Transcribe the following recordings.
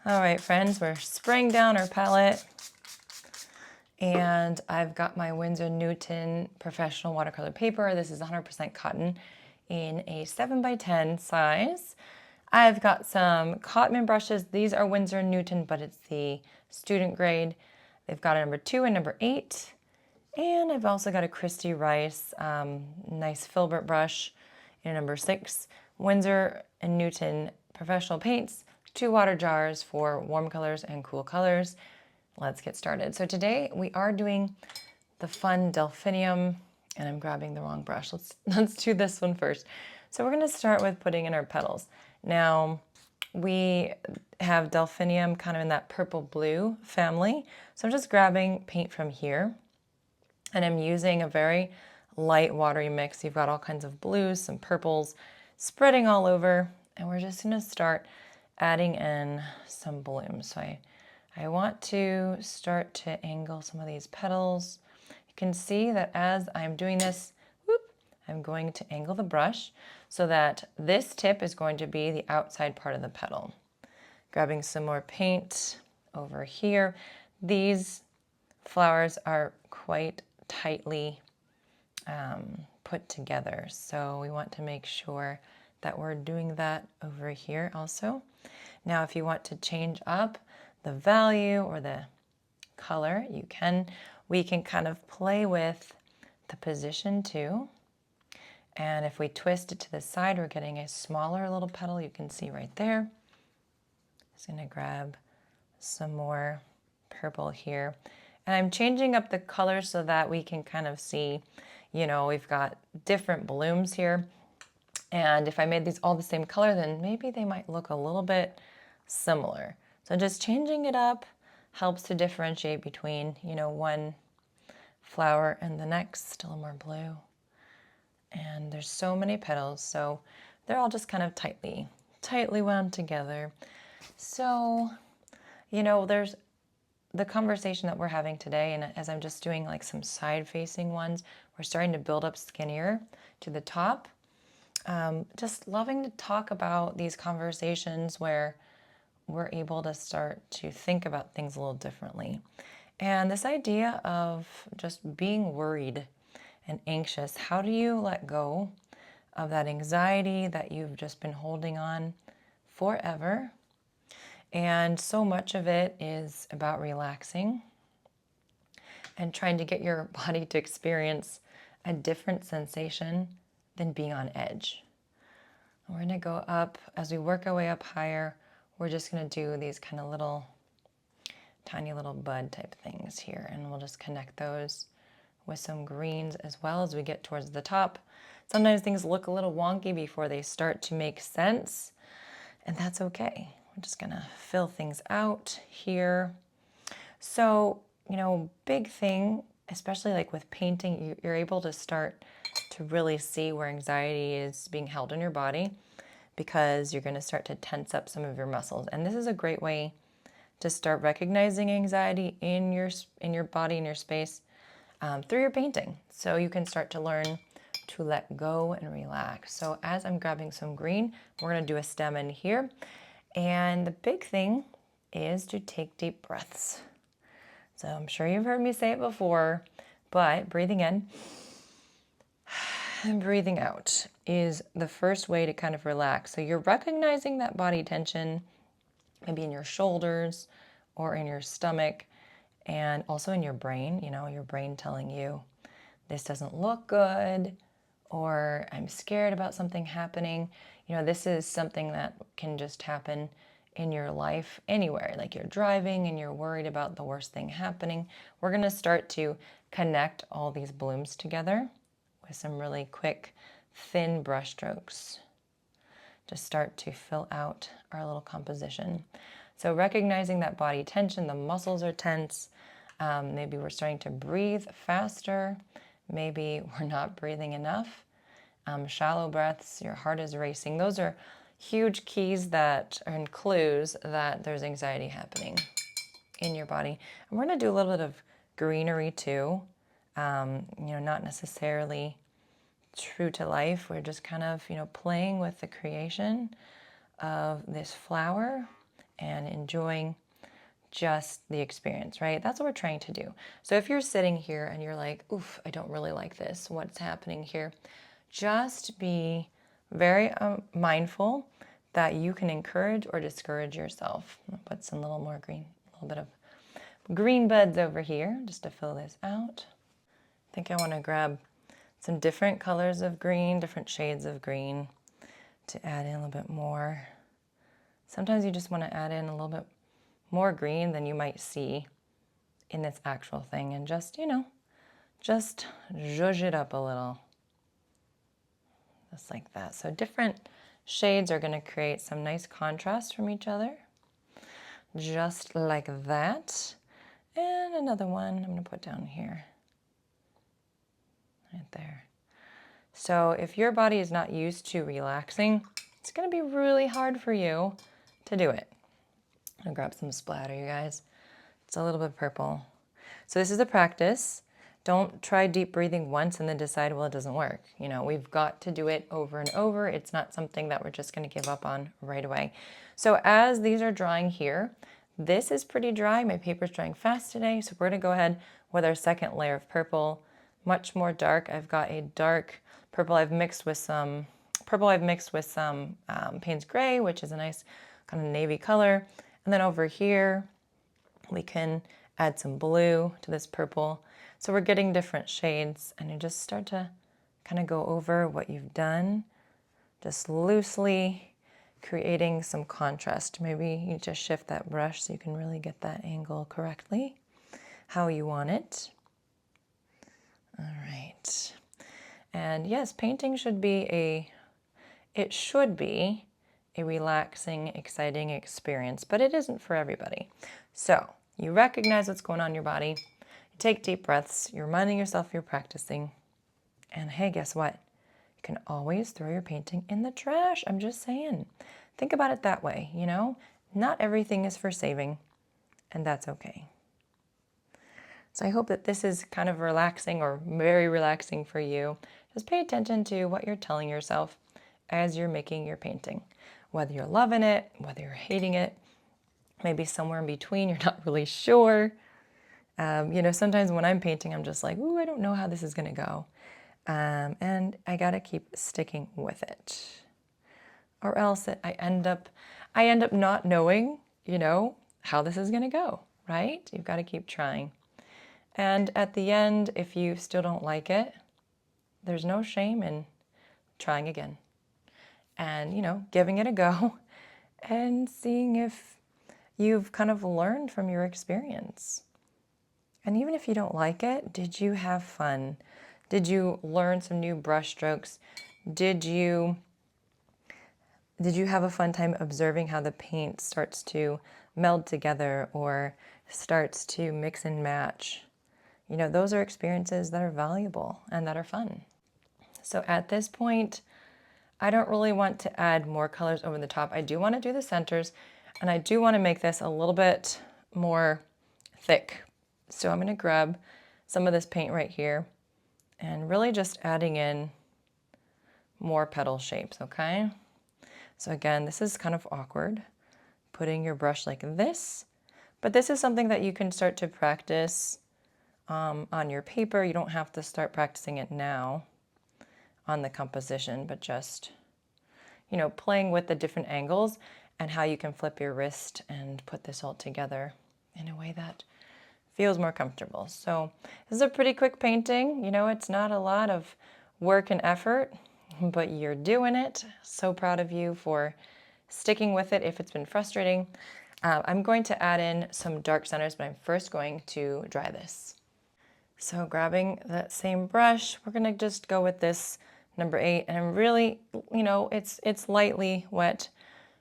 All right, friends, we're spraying down our palette, and I've got my Windsor and Newton professional watercolor paper. This is 100% cotton in a 7x10 size. I've got some Cotman brushes. These are Windsor and Newton, but it's the student grade. They've got a number 2 and number 8. And I've also got a Christy Rice nice filbert brush in a number 6. Windsor and Newton professional paints, 2 water jars for warm colors and cool colors. Let's get started. So today we are doing the fun Delphinium, and I'm grabbing the wrong brush. Let's do this one first. So we're going to start with putting in our petals. Now we have Delphinium kind of in that purple blue family. So I'm just grabbing paint from here, and I'm using a very light watery mix. You've got all kinds of blues, some purples spreading all over, and we're just going to start adding in some blooms. So I want to start to angle some of these petals. You can see that as I'm doing this, I'm going to angle the brush so that this tip is going to be the outside part of the petal. Grabbing some more paint over here. These flowers are quite tightly put together, so we want to make sure that we're doing that over here also. Now if you want to change up the value or the color, you can. We can kind of play with the position too. And if we twist it to the side, we're getting a smaller little petal. You can see right there. Just going to grab some more purple here. And I'm changing up the color so that we can kind of see, you know, we've got different blooms here. And if I made these all the same color, then maybe they might look a little bit similar. So just changing it up helps to differentiate between, you know, one flower and the next. A little more blue. And there's so many petals, so they're all just kind of tightly wound together. So, you know, there's the conversation that we're having today, and as I'm just doing like some side-facing ones, we're starting to build up skinnier to the top. Just loving to talk about these conversations where we're able to start to think about things a little differently. And this idea of just being worried and anxious, how do you let go of that anxiety that you've just been holding on forever? And so much of it is about relaxing and trying to get your body to experience a different sensation than being on edge. We're going to go up. As we work our way up higher, we're just going to do these kind of little, tiny little bud type things here. And we'll just connect those with some greens as well as we get towards the top. Sometimes things look a little wonky before they start to make sense, and that's okay. We're just gonna fill things out here. So, you know, big thing, especially like with painting, you're able to start to really see where anxiety is being held in your body, because you're gonna start to tense up some of your muscles. And this is a great way to start recognizing anxiety in your body, in your space, through your painting. So you can start to learn to let go and relax. So as I'm grabbing some green, we're gonna do a stem in here. And the big thing is to take deep breaths. So I'm sure you've heard me say it before, but breathing in and breathing out is the first way to kind of relax. So you're recognizing that body tension, maybe in your shoulders or in your stomach, and also in your brain, you know, your brain telling you this doesn't look good, or I'm scared about something happening. You know, this is something that can just happen in your life anywhere. Like you're driving and you're worried about the worst thing happening. We're going to start to connect all these blooms together with some really quick, thin brush strokes to start to fill out our little composition. So recognizing that body tension, the muscles are tense. Maybe we're starting to breathe faster. Maybe we're not breathing enough. Shallow breaths, your heart is racing. Those are huge keys that are in clues that there's anxiety happening in your body. And we're going to do a little bit of greenery too. You know, not necessarily true to life. We're just kind of, you know, playing with the creation of this flower and enjoying just the experience, right? That's what we're trying to do. So if you're sitting here and you're like, oof, I don't really like this, what's happening here? Just be very mindful that you can encourage or discourage yourself. I'll put some little more green, a little bit of green buds over here just to fill this out. I think I want to grab some different colors of green, different shades of green to add in a little bit more. Sometimes you just want to add in a little bit more green than you might see in this actual thing, and just, just zhuzh it up a little. Just like that. So different shades are going to create some nice contrast from each other. Just like that. And another one I'm going to put down here. Right there. So if your body is not used to relaxing, it's going to be really hard for you to do it. I'm going to grab some splatter, you guys. It's a little bit purple. So this is a practice. Don't try deep breathing once and then decide, well, it doesn't work. We've got to do it over and over. It's not something that we're just going to give up on right away. So as these are drying here, this is pretty dry. My paper's drying fast today. So we're going to go ahead with our second layer of purple, much more dark. I've got a dark purple I've mixed with some Payne's Gray, which is a nice kind of navy color. And then over here, we can add some blue to this purple. So we're getting different shades, and you just start to kind of go over what you've done, just loosely creating some contrast. Maybe you just shift that brush so you can really get that angle correctly, how you want it. All right. And yes, painting should be a relaxing, exciting experience, but it isn't for everybody. So you recognize what's going on in your body, you take deep breaths, you're reminding yourself you're practicing, and hey, guess what? You can always throw your painting in the trash. I'm just saying. Think about it that way, Not everything is for saving, and that's okay. So I hope that this is kind of relaxing or very relaxing for you. Just pay attention to what you're telling yourself as you're making your painting. Whether you're loving it, whether you're hating it, maybe somewhere in between, you're not really sure. Sometimes when I'm painting, I'm just like, ooh, I don't know how this is going to go. And I got to keep sticking with it. Or else I end up not knowing, how this is going to go, right? You've got to keep trying. And at the end, if you still don't like it, there's no shame in trying again. And, giving it a go and seeing if you've kind of learned from your experience. And even if you don't like it, did you have fun? Did you learn some new brush strokes? Did you have a fun time observing how the paint starts to meld together or starts to mix and match? Those are experiences that are valuable and that are fun. So at this point, I don't really want to add more colors over the top. I do want to do the centers, and I do want to make this a little bit more thick. So I'm going to grab some of this paint right here and really just adding in more petal shapes, okay? So again, this is kind of awkward, putting your brush like this, but this is something that you can start to practice on your paper. You don't have to start practicing it now on the composition, but just, playing with the different angles and how you can flip your wrist and put this all together in a way that feels more comfortable. So this is a pretty quick painting. It's not a lot of work and effort, but you're doing it. So proud of you for sticking with it if it's been frustrating. I'm going to add in some dark centers, but I'm first going to dry this. So grabbing that same brush, we're going to just go with this number 8, and I'm really, it's lightly wet,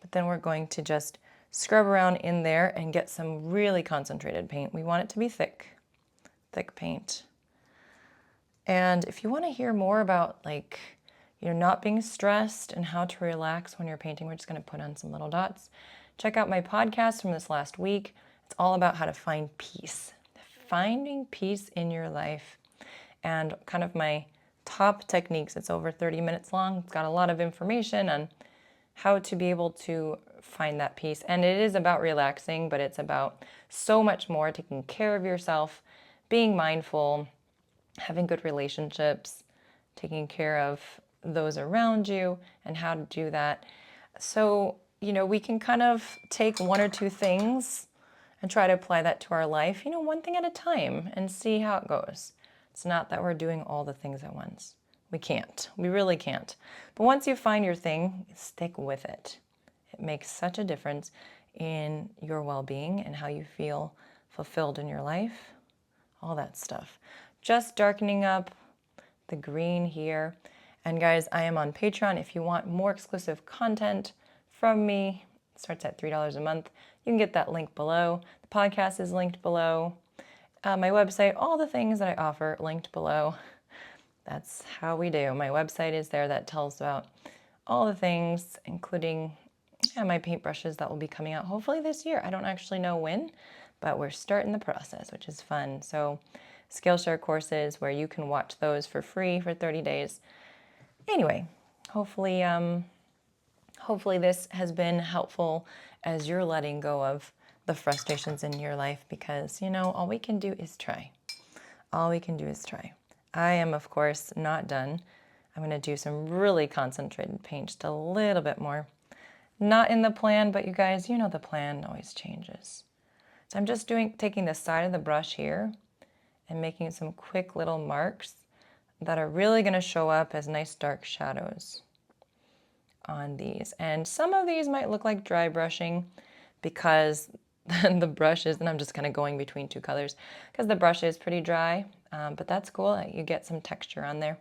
but then we're going to just scrub around in there and get some really concentrated paint. We want it to be thick paint. And if you want to hear more about not being stressed and how to relax when you're painting, we're just going to put on some little dots. Check out my podcast from this last week. It's all about how to find peace. Finding peace in your life, and kind of my top techniques. It's over 30 minutes long. It's got a lot of information on how to be able to find that peace. And it is about relaxing, but it's about so much more, taking care of yourself, being mindful, having good relationships, taking care of those around you, and how to do that. So, we can kind of take one or two things and try to apply that to our life, one thing at a time, and see how it goes. It's not that we're doing all the things at once. We can't. We really can't. But once you find your thing, stick with it. It makes such a difference in your well-being and how you feel fulfilled in your life, all that stuff. Just darkening up the green here. And guys, I am on Patreon. If you want more exclusive content from me, it starts at $3 a month. You can get that link below. The podcast is linked below. My website, all the things that I offer linked below. That's how we do. My website is there that tells about all the things, including my paintbrushes that will be coming out hopefully this year. I don't actually know when, but we're starting the process, which is fun. So Skillshare courses where you can watch those for free for 30 days. Anyway, hopefully this has been helpful as you're letting go of the frustrations in your life, because, all we can do is try. All we can do is try. I am, of course, not done. I'm going to do some really concentrated paint, just a little bit more. Not in the plan, but you guys, the plan always changes. So I'm just taking the side of the brush here and making some quick little marks that are really going to show up as nice dark shadows on these. And some of these might look like dry brushing because the brush is, and I'm just kind of going between two colors because the brush is pretty dry, but that's cool. You get some texture on there.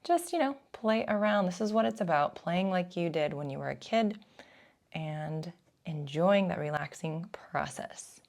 Just, play around. This is what it's about, playing like you did when you were a kid and enjoying that relaxing process.